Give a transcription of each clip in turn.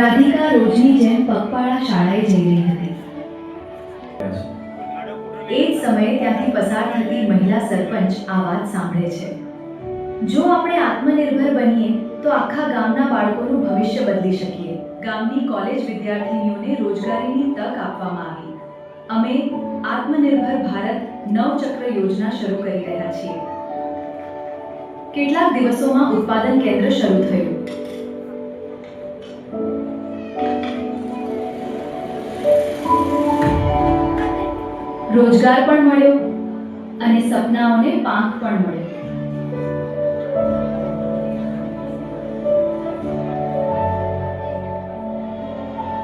રાધિકા રોજની જેમ પગપાળા શાળાએ જઈ રહી હતી. એ જ સમયે ત્યાંથી પસાર થતી મહિલા સરપંચ આ વાત સાંભળે છે. જો આપણે આત્મનિર્ભર બનીએ તો આખા ગામના બાળકોનું ભવિષ્ય બદલી શકીએ. ગામની કોલેજ વિદ્યાર્થીનીઓને રોજગારીની તક આપવામાં આવી. અમે આત્મનિર્ભર ભારત નવચક્ર યોજના શરૂ કરી રહ્યા છીએ. કેટલાક દિવસોમાં ઉત્પાદન કેન્દ્ર શરૂ થયું. રોજગાર પણ મળ્યો અને સપનાઓને પાંખ પણ મળ્યો.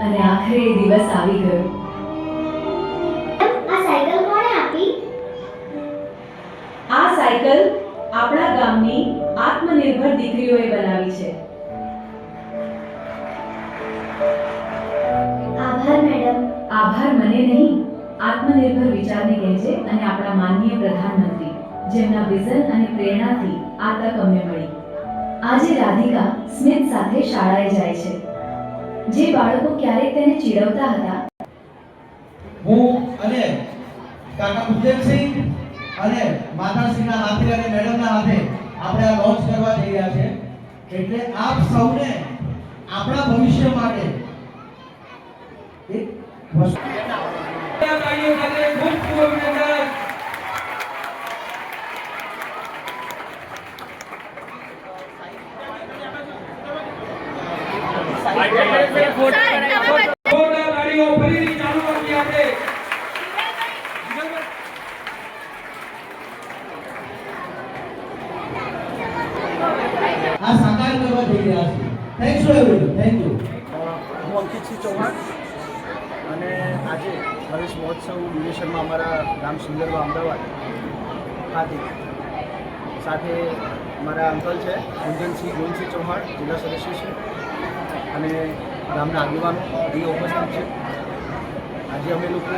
અને આખરે એ દિવસ આવી ગયો. આ સાયકલ કોણે આપી? આ સાયકલ આપણા ગામની આત્મનિર્ભર દીકરીઓએ બનાવી છે. આભાર મેડમ. આભાર મને નહીં, આત્મનિર્ભર વિચારને કહેજે અને આપણા માનનીય પ્રધાનમંત્રી જેમના વિઝન અને પ્રેરણાથી આ તક અમને મળી. આજે રાધિકા સ્મિત સાથે શાળાએ જાય છે. જે બાળકો ક્યારેક તેને ચીડવતા હતા, હું અને કાકા ઉદયનસિંહ અને માતાશ્રીના હાથે અને મેડમના હાથે આપણે આ લોન્ચ કરવા જઈ રહ્યા છે. એટલે આપ સૌને આપણા ભવિષ્ય માટે એક વસ્તુ આ સાકાર કરવા જઈ રહ્યા છે. Thank you everyone. Thank you. હું અંકિતસિંહ ચૌહાણ અને આજે ગણેશ મહોત્સવ ડિવિઝનમાં અમારા ગામ સુંદરવા અમદાવાદ ખાતે સાથે મારા અંકલ છે ગુંજનસિંહ ગોવિંદસિંહ ચૌહાણ, જિલ્લા સદસ્ય છે અને ગામના આગેવાનો એ ઉપસ્થિત છે. આજે અમે લોકો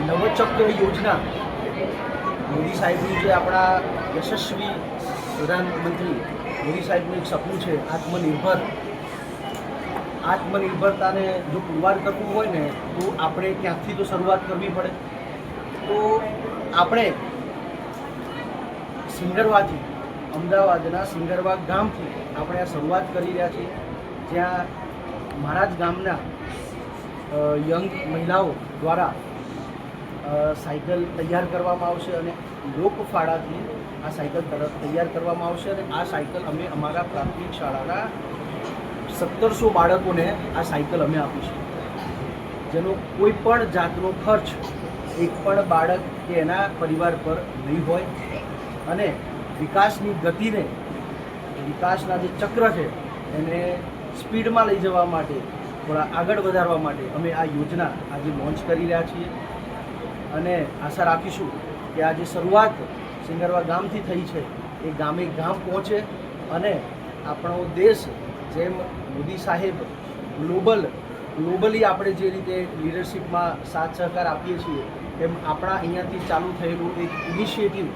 નવચક્ર યોજના મોદી સાહેબનું જે આપણા યશસ્વી પ્રધાનમંત્રી મોદી સાહેબનું એક સપનું છે આત્મનિર્ભરતાને જો પુરવાર કરવું હોય ને તો આપણે ક્યાંકથી તો શરૂઆત કરવી પડે. તો આપણે સિંગરવાથી અમદાવાદના સિંગરવા ગામથી આપણે આ શરૂઆત કરી રહ્યા છીએ, જ્યાં મારા જ ગામના યંગ મહિલાઓ દ્વારા સાયકલ તૈયાર કરવામાં આવશે અને લોકફાળાથી આ સાયકલ તૈયાર કરવામાં આવશે. અને આ સાયકલ અમે અમારા પ્રાથમિક શાળાના 1700 બાળકોને આ સાયકલ અમે આપીશું, જેનો કોઈ પણ જાતનો ખર્ચ એક પણ બાળક કે એના પરિવાર પર નહીં હોય. અને વિકાસની ગતિને, વિકાસના જે ચક્ર છે એને સ્પીડમાં લઈ જવા માટે, થોડા આગળ વધારવા માટે અમે આ યોજના આજે લોન્ચ કરી રહ્યા છીએ. અને આશા રાખીશું કે આ જે શરૂઆત સિંગરવા ગામથી થઈ છે એ ગામે ગામ પહોંચે અને આપણો દેશ જેમ મોદી સાહેબ ગ્લોબલી આપણે જે રીતે લીડરશિપમાં સાથ સહકાર આપીએ છીએ તેમ આપણા અહીંયાથી ચાલુ થયેલું એક ઇનિશિયેટિવ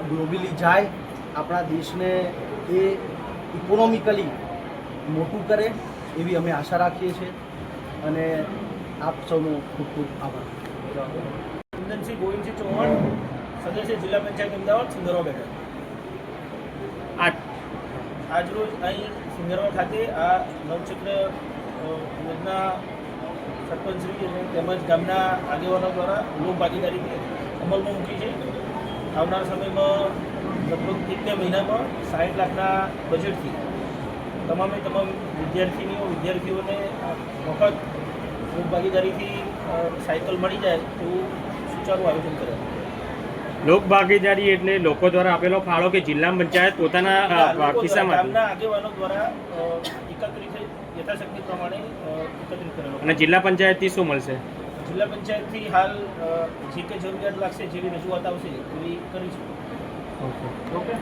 ગ્લોબલી જાય, આપણા દેશને એ ઇકોનોમિકલી મોટું કરે એવી અમે આશા રાખીએ છીએ. અને આપ સૌનો ખૂબ ખૂબ આભાર. ગુંજનસિંહ ગોવિંદસિંહ ચૌહાણ, સદસ્ય જિલ્લા પંચાયત અમદાવાદ, સિંગરવા બેઠક. આજરોજ અહીં સિંગરવા ખાતે આ નવચક્ર યોજના સરપંચશ્રી અને તેમજ ગામના આગેવાનો દ્વારા લોક ભાગીદારીથી અમલમાં મૂકી છે. આવનાર સમયમાં લગભગ 1-2 મહિનામાં 60 લાખના બજેટથી તમામે તમામ વિદ્યાર્થીઓને મફત લોક ભાગીદારીથી સાયકલ મળી જાય એવું સુચારું આયોજન કરે. લોક ભાગીદારી એટલે લોકો દ્વારા આપેલો ફાળો કે જિલ્લા પંચાયત પોતાના ખિસ્સામાં ગામના આગેવાનો દ્વારા એકત્રિત યથાશક્તિ પ્રમાણે એકત્રિત કરેલો. અને જિલ્લા પંચાયતથી શું મળશે? જિલ્લા પંચાયતથી હાલ જે કંઈ જરૂરિયાત લાગશે, જેવી રજૂઆત આવશે એવી કરીશું. ઓકે. ઓકે.